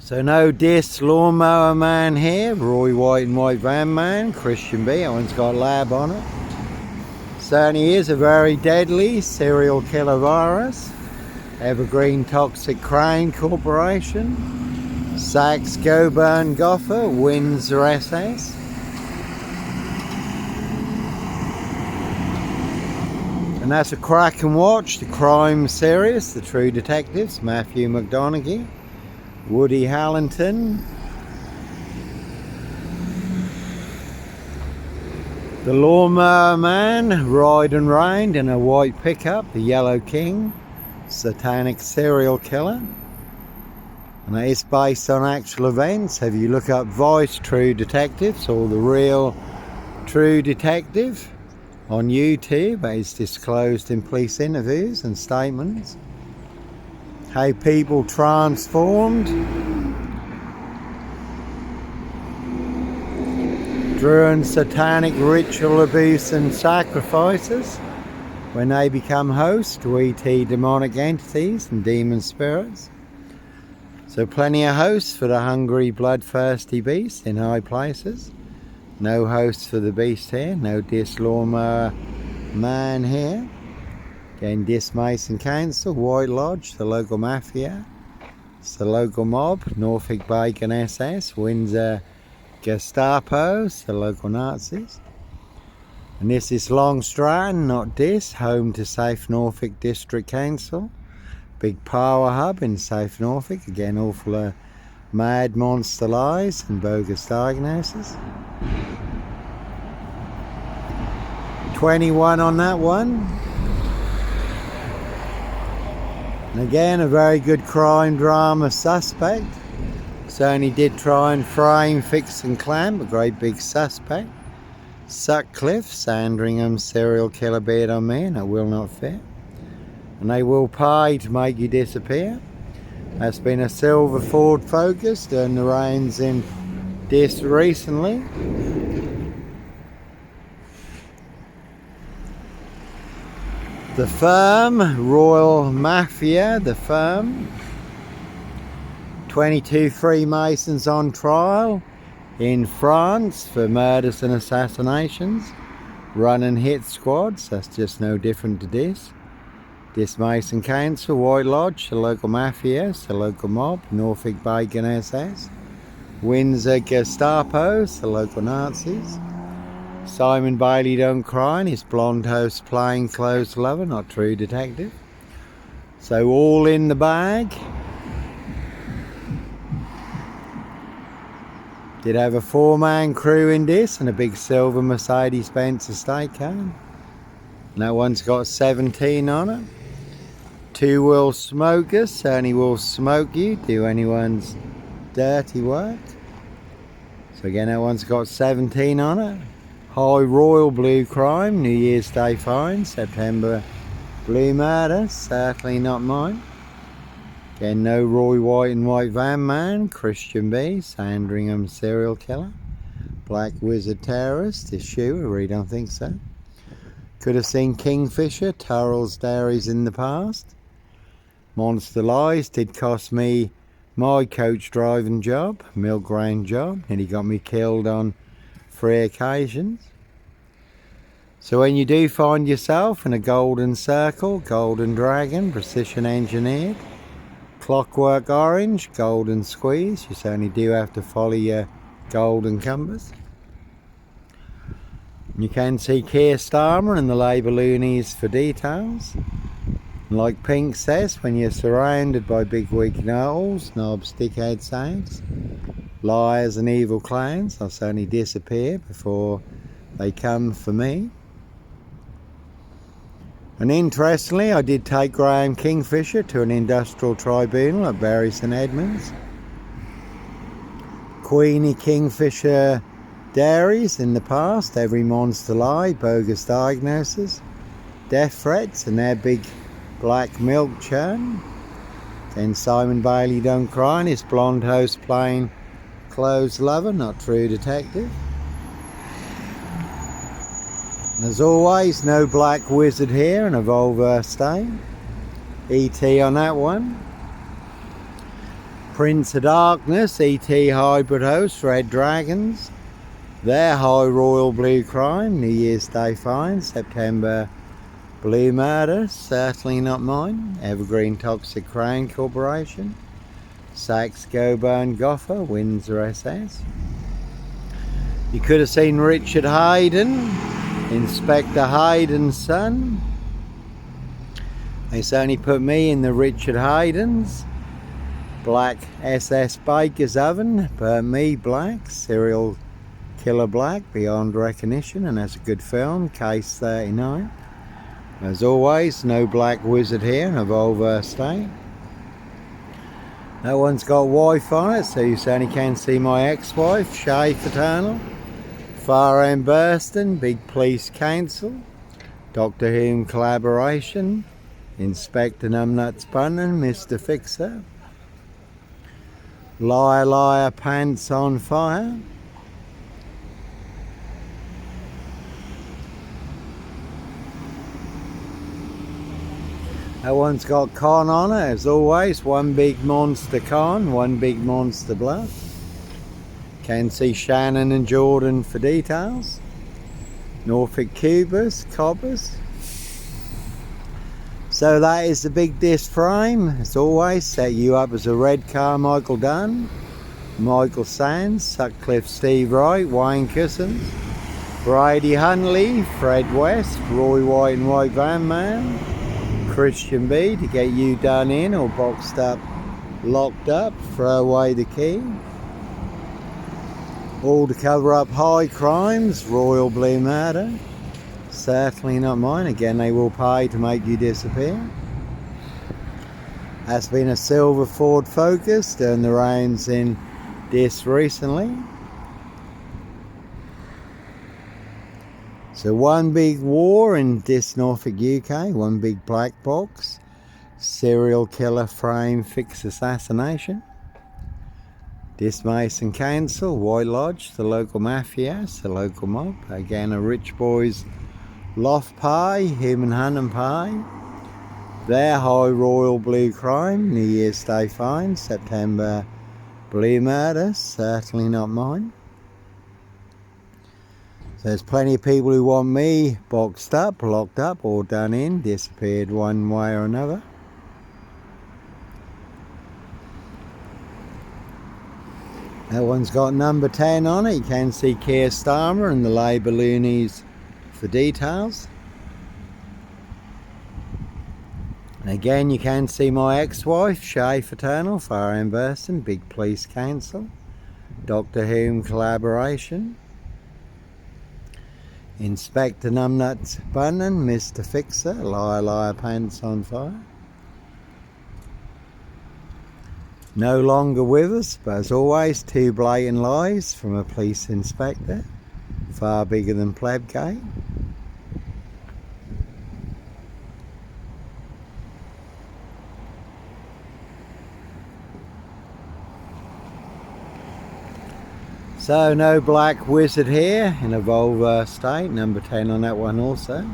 So no diss Lawnmower Man here, Roy White and White Van Man, Christian B, that one's got lab on it. Certainly is a very deadly serial killer virus. Evergreen Toxic Crane Corporation, Sachs Goburn Gaffe, Windsor SS. And that's a crack and watch, the crime series, the True Detectives, Matthew McDonaghy, Woody Hallington, the Lawnmower Man, Ride and Reigned in a white pickup, the Yellow King, satanic serial killer. And it's based on actual events. If you look up Voice True Detectives or The Real True Detective on YouTube, it's disclosed in police interviews and statements how people transformed during satanic ritual abuse and sacrifices when they become hosts to ET demonic entities and demon spirits. So plenty of hosts for the hungry bloodthirsty beast in high places. No hosts for the beast here, no diss Lawnmower Man here. Again, Diss Mason Council, White Lodge, the local mafia. It's the local mob, Norfolk Bacon SS, Windsor Gestapos, the local Nazis. And this is Long Stratton, not Diss, home to South Norfolk District Council. Big power hub in South Norfolk. Again, awful of mad monster lies and bogus diagnosis. 21 on that one. And again, a very good crime drama suspect. Certainly did try and frame, fix and clamp a great big suspect. Sutcliffe, Sandringham serial killer beard on me, and it will not fit. And they will pay to make you disappear. That's been a silver Ford Focus during the rains in Diss recently. The Firm, Royal Mafia, The Firm. 22 Freemasons on trial in France for murders and assassinations. Running hit squads, that's just no different to this. Diss Mason Council, White Lodge, the local mafia, the local mob, Norfolk Bacon SS. Windsor Gestapos, the local Nazis. Simon Bailey Don't Cry, his blonde host plainclothes lover, not true detective. So all in the bag. Did have a 4-man crew in this and a big silver Mercedes-Benz estate car. And that one's got 17 on it. 2 will smokers, certainly will smoke you, do anyone's dirty work. So again, that one's got 17 on it. High Royal Blue Crime, New Year's Day fine, September Blue Murder, certainly not mine. Again, no Roy White and White Van Man, Christian B, Sandringham serial killer. Black Wizard terrorist, is shoe, I really don't think so. Could have seen Kingfisher, Turrell's Dairies in the past. Monster Lies did cost me my coach driving job, milk grain job, and he got me killed on 3 occasions. So when you do find yourself in a golden circle, golden dragon, precision engineered, clockwork orange, golden squeeze, you certainly do have to follow your golden compass. You can see Keir Starmer and the Labour loonies for details. And like Pink says, when you're surrounded by big wig know-alls, NOBS, dickhead sags, liars and evil clowns, they'll certainly disappear before they come for me. And interestingly, I did take Graham Kingfisher to an industrial tribunal at Bury St Edmunds. Queenie Kingfisher dairies in the past, every monster lie, bogus diagnosis, death threats and their big black milk churn. Then Simon Bailey Don't Cry and his blonde host plain clothes lover, not true detective. And as always, no black wizard here and a Volvo stain. ET on that one. Prince of Darkness, ET Hybrid Host, Red Dragons. Their High Royal Blue Crime, New Year's Day Fine, September Blue Murder, certainly not mine. Evergreen Toxic Crown Corporation. Saks Goburn Gaffe, Windsor SS. You could have seen Richard Hayden, Inspector Hayden's son. They certainly put me in the Richard Hayden's. Black SS Baker's Oven, burnt me black, serial killer black, beyond recognition, and that's a good film, Case 39. As always, no black wizard here in a Volvo estate. That one's got wife on it, so you certainly can see my ex-wife, Shay Fraternal. Far End Burston, Big Police Council, Doctor Who collaboration, Inspector Numbnuts Bunnan, Mr. Fixer. Liar Liar Pants on Fire. That one's got con on it, as always. One big monster con, one big monster bluff. Can see Shannon and Jordan for details. Norfolk Cubers, Cobbers. So that is the big disc frame. As always, set you up as a Red Carmichael Dunn, Michael Sands, Sutcliffe Steve Wright, Wayne Cousins, Brady Hunley, Fred West, Roy White and White Van Man, Christian B to get you done in or boxed up, locked up, throw away the key. All to cover up high crimes, Royal Blue Murder. Certainly not mine. Again, they will pay to make you disappear. That's been a silver Ford Focus, doing the rounds in this recently. So one big war in this Norfolk UK, one big black box, serial killer frame fix assassination. This Mason Council, White Lodge, the local mafias, the local mob. Again, a rich boys loft pie, human hunt and pie. Their High Royal Blue Crime, New Year's Day Fine, September Blue Murder, certainly not mine. So there's plenty of people who want me boxed up, locked up, or done in, disappeared one way or another. That one's got number 10 on it. You can see Keir Starmer and the Labour loonies for details. And again, you can see my ex-wife, Shay Fraternal, Far End Burston, Big Police Council, Doctor Who collaboration, Inspector Numbnuts Bunnan, Mr. Fixer, Liar Liar Pants on Fire. No longer with us, but as always, two blatant lies from a police inspector, far bigger than Plebgate. So no black wizard here in a Volvo estate, number 10 on that one also.